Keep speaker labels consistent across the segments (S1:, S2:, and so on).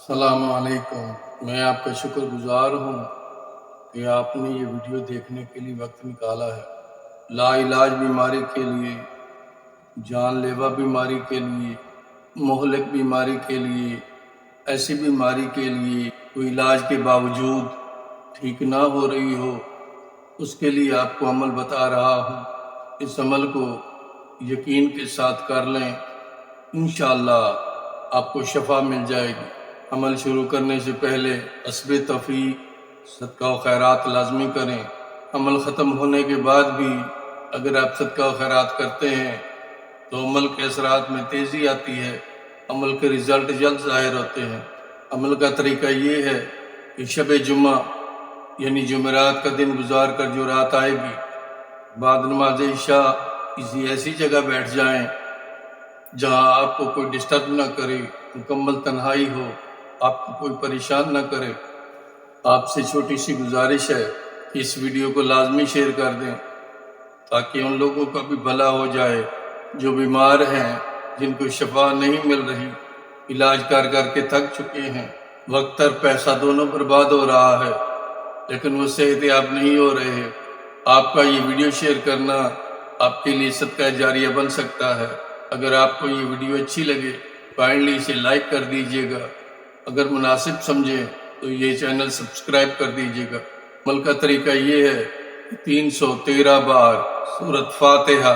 S1: السلام علیکم۔ میں آپ کا شکر گزار ہوں کہ آپ نے یہ ویڈیو دیکھنے کے لیے وقت نکالا ہے۔ لا علاج بیماری کے لیے، جان لیوا بیماری کے لیے، مہلک بیماری کے لیے، ایسی بیماری کے لیے کوئی علاج کے باوجود ٹھیک نہ ہو رہی ہو، اس کے لیے آپ کو عمل بتا رہا ہوں۔ اس عمل کو یقین کے ساتھ کر لیں، انشاءاللہ آپ کو شفا مل جائے گی۔ عمل شروع کرنے سے پہلے حسب توفیق صدقہ و خیرات لازمی کریں۔ عمل ختم ہونے کے بعد بھی اگر آپ صدقہ و خیرات کرتے ہیں تو عمل کے اثرات میں تیزی آتی ہے، عمل کے رزلٹ جلد ظاہر ہوتے ہیں۔ عمل کا طریقہ یہ ہے کہ شب جمعہ یعنی جمعرات کا دن گزار کر جو رات آئے گی، بعد نماز عشاء کسی ایسی جگہ بیٹھ جائیں جہاں آپ کو کوئی ڈسٹرب نہ کرے، مکمل تنہائی ہو، آپ کو کوئی پریشان نہ کرے۔ آپ سے چھوٹی سی گزارش ہے کہ اس ویڈیو کو لازمی شیئر کر دیں تاکہ ان لوگوں کا بھی بھلا ہو جائے جو بیمار ہیں، جن کو شفا نہیں مل رہی، علاج کر کر کے تھک چکے ہیں، وقت اور پیسہ دونوں برباد ہو رہا ہے لیکن وہ صحت یاب نہیں ہو رہے ہیں۔ آپ کا یہ ویڈیو شیئر کرنا آپ کے لیے صدقہ جاریہ بن سکتا ہے۔ اگر آپ کو یہ ویڈیو اچھی لگے کائنڈلی اسے لائک کر دیجئے گا، اگر مناسب سمجھیں تو یہ چینل سبسکرائب کر دیجئے گا۔ عمل کا طریقہ یہ ہے کہ 313 بار سورۃ فاتحہ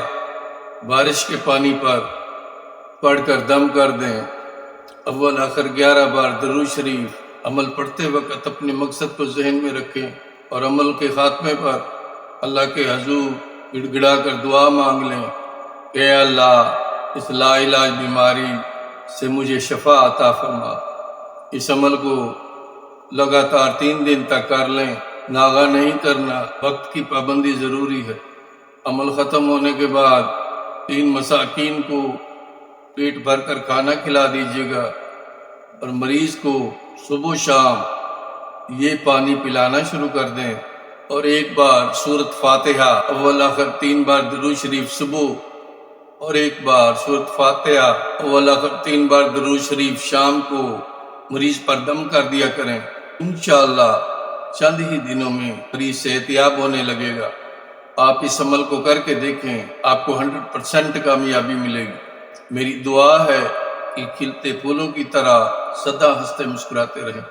S1: بارش کے پانی پر پڑھ کر دم کر دیں۔ اول آخر 11 بار درود شریف۔ عمل پڑھتے وقت اپنے مقصد کو ذہن میں رکھیں اور عمل کے خاتمے پر اللہ کے حضور گڑ گڑا کر دعا مانگ لیں کہ اے اللہ اس لا علاج بیماری سے مجھے شفا عطا فرما۔ اس عمل کو لگاتار 3 دن تک کر لیں، ناغہ نہیں کرنا، وقت کی پابندی ضروری ہے۔ عمل ختم ہونے کے بعد 3 مساکین کو پیٹ بھر کر کھانا کھلا دیجیے گا اور مریض کو صبح و شام یہ پانی پلانا شروع کر دیں، اور 1 بار سورۃ فاتحہ اول آخر 3 بار درود شریف صبح، اور 1 بار سورۃ فاتحہ اول آخر 3 بار درود شریف شام کو مریض پر دم کر دیا کریں۔ انشاءاللہ چند ہی دنوں میں مریض صحت یاب ہونے لگے گا۔ آپ اس عمل کو کر کے دیکھیں، آپ کو 100% کامیابی ملے گی۔ میری دعا ہے کہ کھلتے پھولوں کی طرح سدا ہنستے مسکراتے رہیں۔